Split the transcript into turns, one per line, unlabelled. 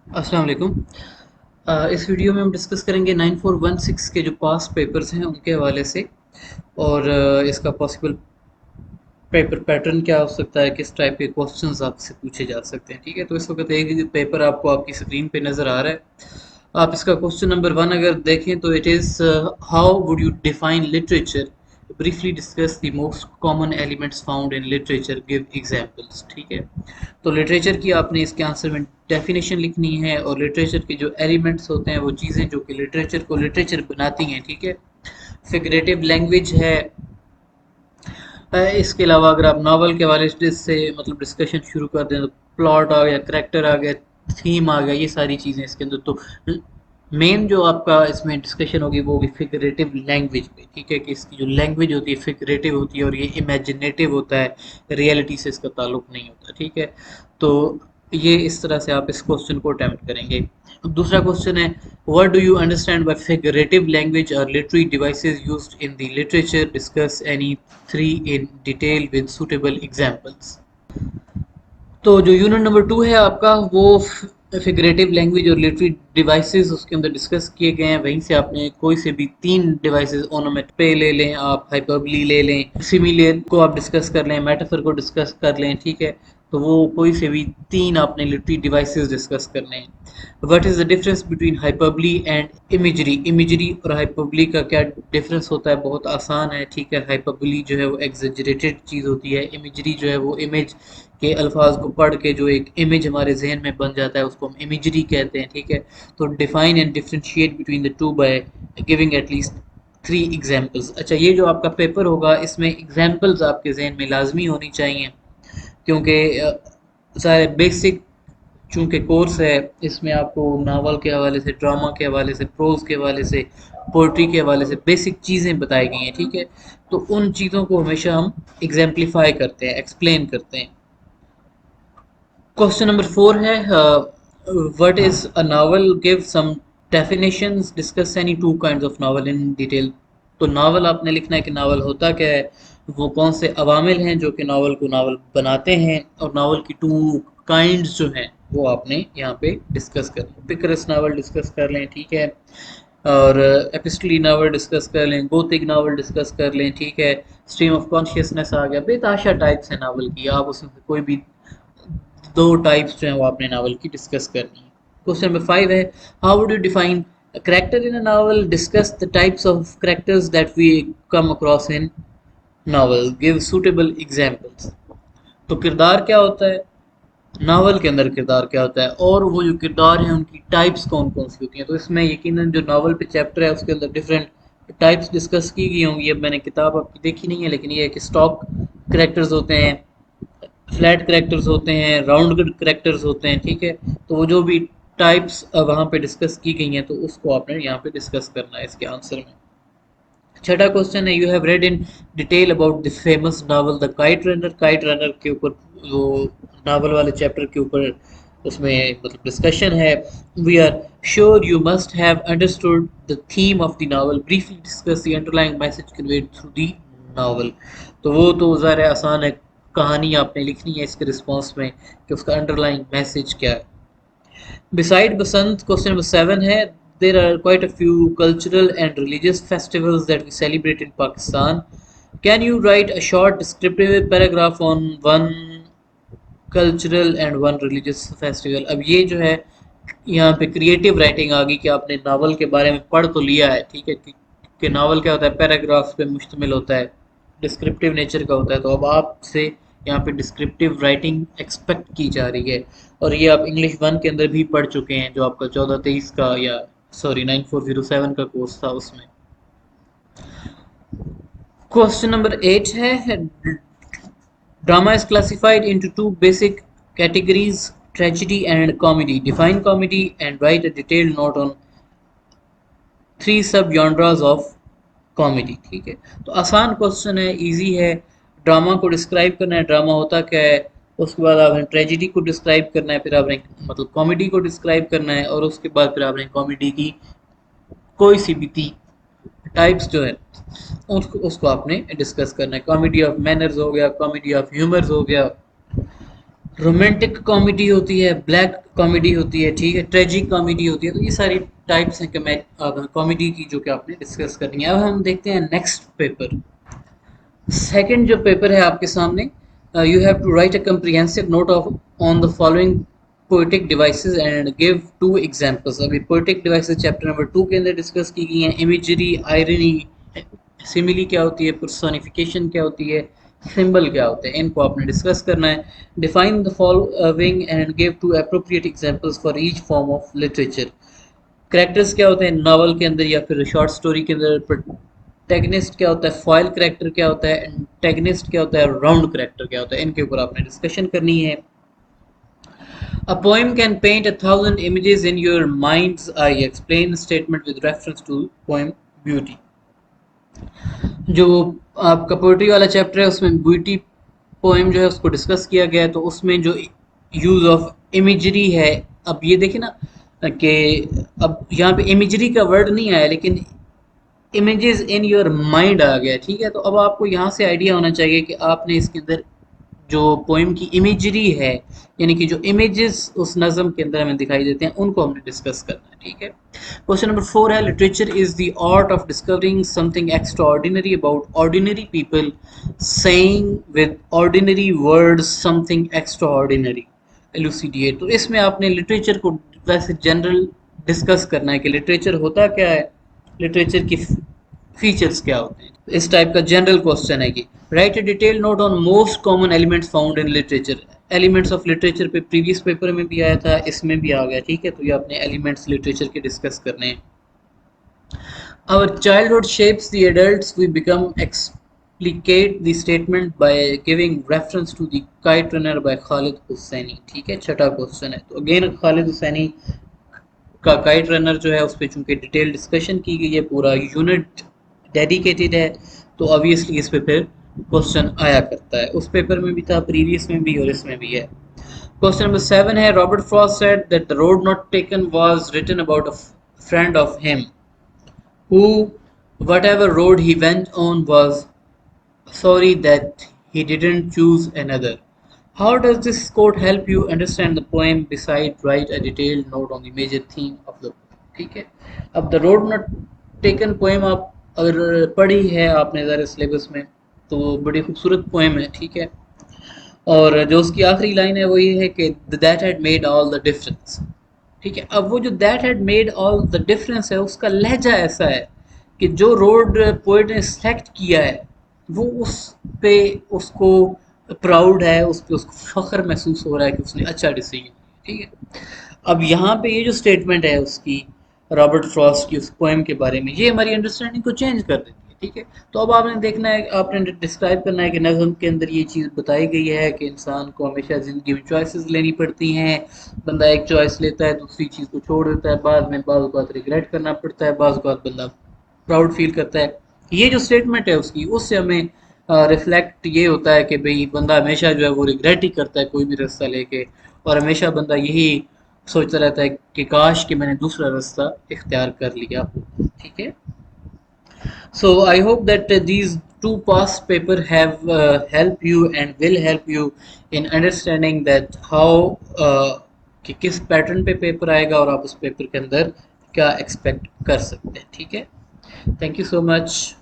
अस्सलाम वालेकुम। इस वीडियो में हम डिस्कस करेंगे 9416 के जो पास्ट पेपर्स हैं उनके हवाले से और इसका पॉसिबल पेपर पैटर्न क्या हो सकता है, किस टाइप के क्वेश्चंस आपसे पूछे जा सकते हैं। ठीक है, तो इस वक्त एक पेपर आपको आपकी स्क्रीन पे नज़र आ रहा है। आप इसका क्वेश्चन नंबर वन अगर देखें तो it is how would you define literature, briefly discuss the most common elements found in literature, give examples. ठीक है, तो लिटरेचर की आपने इसके आंसर में डेफिनेशन लिखनी है और लिटरेचर के जो एलिमेंट्स होते हैं वो चीज़ें जो कि लिटरेचर को लिटरेचर बनाती हैं। ठीक है, फिगरेटिव लैंग्वेज है। इसके अलावा अगर आप नावल के हवाले से मतलब डिस्कशन शुरू कर दें तो प्लॉट आ गया, करेक्टर आ गया, थीम आ गया, ये सारी चीज़ें इसके अंदर। तो मेन जो आपका इसमें डिस्कशन होगी वो होगी फिगरेटिव लैंग्वेज पे। ठीक है, कि इसकी जो लैंग्वेज होती है फिगरेटिव होती है और ये इमेजिनेटिव होता है, रियलिटी से इसका ताल्लुक नहीं होता। ठीक है, तो ये इस तरह से आप इस क्वेश्चन को अटेम्प्ट करेंगे। अब दूसरा क्वेश्चन है, what do you understand by figurative language और literary devices used in the literature, discuss any three in detail with suitable examples. तो जो यूनिट नंबर टू है आपका वो फिगरेटिव लैंग्वेज और लिटरेरी डिवाइसेस उसके अंदर डिस्कस किए गए हैं। वहीं से आपने कोई से भी तीन डिवाइसेस, ओनोमेटोपे ले लें, आप हाइपरबली ले लें, सिमिलियर को आप डिस्कस कर लें, मेटाफर को डिस्कस कर लें। ठीक है, तो वो कोई से भी तीन आपने लिटरेरी डिवाइसेस डिस्कस करने हैं। What is the difference between hyperbole and imagery. Imagery और हाइपरबली का क्या डिफरेंस होता है? बहुत आसान है। ठीक है, हाइपरबली जो है वो एग्जेजरेटेड चीज़ होती है, इमेजरी जो है वो इमेज के अल्फाज को पढ़ के जो एक इमेज हमारे जहन में बन जाता है उसको हम इमेजरी कहते हैं। ठीक है, तो define and differentiate between the two by giving at least three examples. अच्छा, ये जो आपका पेपर होगा इसमें एग्जाम्पल्स आपके जहन में लाजमी होनी चाहिए, क्योंकि सारे बेसिक चूँकि कोर्स है, इसमें आपको नावल के हवाले से, ड्रामा के हवाले से, प्रोज़ के हवाले से, पोइट्री के हवाले से बेसिक चीज़ें बताई गई हैं। ठीक है, तो उन चीज़ों को हमेशा हम एग्जाम्पलीफाई करते हैं, एक्सप्लेन करते हैं। क्वेश्चन नंबर फोर है, what is a novel, give some definitions, discuss any two kinds of novel in detail. तो नावल आपने लिखना है कि नावल होता क्या है, वो कौन से अवामिल हैं जो कि नावल को नावल बनाते हैं, और नावल की टू काइंड्स जो हैं वो आपने यहाँ पे डिस्कस कर लें। पिकरस नावल डिस्कस कर लें। ठीक है, और एपिस्टली नावल डिस्कस कर लें, गोथिक नावल डिस्कस कर लें। ठीक है, स्ट्रीम ऑफ कॉन्शियसनेस आ गया, बेताशा टाइप्स है नावल की, आप उसमें से कोई भी दो टाइप्स जो हैं वो आपने नावल की डिस्कस करनी है। क्वेश्चन नंबर फाइव है, how would you define a character in a novel, discuss the types of characters that we come across in novel, give suitable examples. तो किरदार क्या होता है, नावल के अंदर किरदार क्या होता है, और वो जो किरदार हैं उनकी टाइप्स कौन कौन सी होती हैं। तो इसमें यकीनन जो नावल पे चैप्टर है उसके अंदर डिफरेंट टाइप्स डिस्कस की गई होंगी। अब मैंने किताब आपकी देखी नहीं है, लेकिन ये है कि स्टॉक करेक्टर्स होते हैं, फ्लैट करेक्टर्स होते हैं, राउंड करेक्टर्स होते हैं। ठीक है, तो वो जो भी टाइप्स वहाँ पे डिस्कस की गई हैं तो उसको आपने यहाँ पे डिस्कस करना है इसके आंसर में। छठा क्वेश्चन है, you have read in detail about the famous novel the Kite runner. Kite runner के ऊपर वो नावल वाले चैप्टर के ऊपर उसमें मतलब डिस्कशन है। We are sure you must have understood the theme of the novel, briefly discuss the underlying message conveyed through the novel. तो वो तो ज़ाहिर आसान है, कहानी आपने लिखनी है इसके रिस्पॉन्स में कि उसका अंडरलाइंग मैसेज क्या है। Beside Basant, question number seven है, there are quite a few cultural and religious festivals that we celebrate in Pakistan. Can you write a short descriptive paragraph on one cultural and one religious festival? अब ये जो है यहाँ पे creative writing आ गई कि आपने नावल के बारे में पढ़ तो लिया है। ठीक है, कि नावल क्या होता है, पैराग्राफ्स पे मुश्तमिल होता है, डिस्क्रिप्टिव नेचर का होता है। तो अब आपसे यहाँ पे डिस्क्रिप्टिव राइटिंग एक्सपेक्ट की जा रही है, और ये आप इंग्लिश वन के अंदर भी पढ़ चुके हैं जो आपका 1423 का या सॉरी 9407 का कोर्स था उसमें। क्वेश्चन नंबर एट है, drama is classified into two basic categories, tragedy and comedy. Define comedy and write a detailed note on three सब जॉनरास ऑफ कॉमेडी। ठीक है, तो आसान क्वेश्चन है, इजी है। ड्रामा को डिस्क्राइब करना है, ड्रामा होता क्या है, उसके बाद आपने ट्रेजिडी को डिस्क्राइब करना है, फिर आपने मतलब कॉमेडी को डिस्क्राइब करना है, और उसके बाद फिर आपने कॉमेडी की कोई सी भी तीन टाइप्स जो है उसको आपने डिस्कस करना है। कॉमेडी ऑफ मैनर्स हो गया, कॉमेडी ऑफ ह्यूमर्स हो गया, रोमांटिक कॉमेडी होती है, ब्लैक कॉमेडी होती है, ठीक है, ट्रेजिक कॉमेडी होती है। तो ये सारी टाइप्स हैं कॉमेडी की जो कि आपने डिस्कस करनी है। अब हम देखते हैं नेक्स्ट पेपर। सेकंड जो पेपर है आपके सामने, you have to write a comprehensive note of on the following poetic devices and give two examples. अभी पोएटिक डिवाइसेस चैप्टर नंबर 2 के अंदर डिस्कस की गई हैं। इमेजरी, आयरनी, सिमिली क्या होती है, पर्सोनिफिकेशन क्या होती है, सिंबल क्या होते हैं, इनको आपने डिस्कस करना है। Define the following and give two appropriate examples for each form of literature. Characters क्या होते हैं नॉवल के अंदर या फिर शॉर्ट स्टोरी के अंदर, प्रोटैगनिस्ट क्या होता है, फॉयल कैरेक्टर क्या होता है, एंटेगनिस्ट क्या होता है, राउंड कैरेक्टर क्या होता है, इनके ऊपर आपने डिस्कशन करनी है। A poem can paint 1,000 images in your mind's eye. Explain the statement with reference to poem beauty. जो आपका पोइट्री वाला चैप्टर है उसमें ब्यूटी पोएम जो है उसको डिस्कस किया गया है। तो उसमें जो यूज ऑफ इमेजरी है, अब ये देखिए ना कि अब यहाँ पे इमेजरी का वर्ड नहीं आया लेकिन इमेजेस इन योर माइंड आ गया, ठीक है। तो अब आपको यहाँ से आइडिया होना चाहिए कि आपने इसके अंदर जो पोएम की इमेजरी है, यानी कि जो इमेजेस उस नज़म के अंदर हमें दिखाई देते हैं, उनको हमने डिस्कस करना है, ठीक है। क्वेश्चन नंबर 4 है, literature is the art of discovering something extraordinary about ordinary people, saying with ordinary words something extraordinary, elucidate. तो इसमें आपने लिटरेचर को वैसे जनरल डिस्कस करना है कि लिटरेचर होता क्या है, लिटरेचर की फीचर्स क्या होते हैं। इस टाइप का जनरल क्वेश्चन है कि right A detail note on most common elements found in literature. Elements of literature पे प्रीवियस पेपर में भी आया था, इसमें भी आ गया, ठीक है। तो ये अपने एलिमेंट्स लिटरेचर के डिस्कस करने हैं। Our childhood shapes the adults we become, explicate the statement by giving reference to the Kite Runner by Khaled Hosseini, ठीक है। छठा क्वेश्चन है, तो अगेन खालिद हुसैनी का काइट रनर जो है उस पर चूंकि डिटेल डिस्कशन की गई है, पूरा यूनिट डेडिकेटेड है, तो ऑब्वियसली इस पे फिर क्वेश्चन आया करता है। उस पेपर में भी था, प्रीवियस में भी और इसमें भी है। क्वेश्चन नंबर 7 है, Robert Frost said that the road not taken was written about a friend of him who, whatever road he went on, was sorry that he didn't choose another. How does this quote help you understand the poem? Beside, write a detailed note on the major theme of the poem. ठीक है। अब the road not taken poem आप अगर पढ़ी है आपने ज़रा syllabus में, तो बड़ी खूबसूरत पोएम है, ठीक है। और जो उसकी आखिरी लाइन है वो ये है कि that had made all the difference, ठीक है। अब वो जो that had made all the difference है, उसका लहजा ऐसा है कि जो रोड पोएट ने सेलेक्ट किया है वो उस पे उसको प्राउड है, उस पे उसको फख्र महसूस हो रहा है कि उसने अच्छा डिसीजन लिया, ठीक है। अब यहाँ पे ये जो स्टेटमेंट है उसकी, रॉबर्ट फ्रॉस्ट की उस पोएम के बारे में, ये हमारी अंडरस्टैंडिंग को चेंज कर देती है, ठीक है। तो अब आपने देखना है, आपने डिस्क्राइब करना है कि नज़म के अंदर ये चीज़ बताई गई है कि इंसान को हमेशा ज़िंदगी में चॉइसेस लेनी पड़ती हैं। बंदा एक चॉइस लेता है, दूसरी चीज़ को छोड़ देता है, बाद में बाज़ औक़ात रिग्रेट करना पड़ता है, बाज़ औक़ात बंदा प्राउड फील करता है। ये जो स्टेटमेंट है उसकी, उससे हमें रिफ्लेक्ट ये होता है कि भाई बंदा हमेशा जो है वो रिग्रेट ही करता है कोई भी रास्ता लेके, और हमेशा बंदा यही सोचता रहता है कि काश कि मैंने दूसरा रास्ता इख्तियार कर लिया, ठीक है। So I hope that these two past paper have helped you and will help you in understanding that how कि किस पैटर्न पे पेपर आएगा और आप उस पेपर के अंदर क्या एक्सपेक्ट कर सकते हैं, ठीक है। Thank you so much.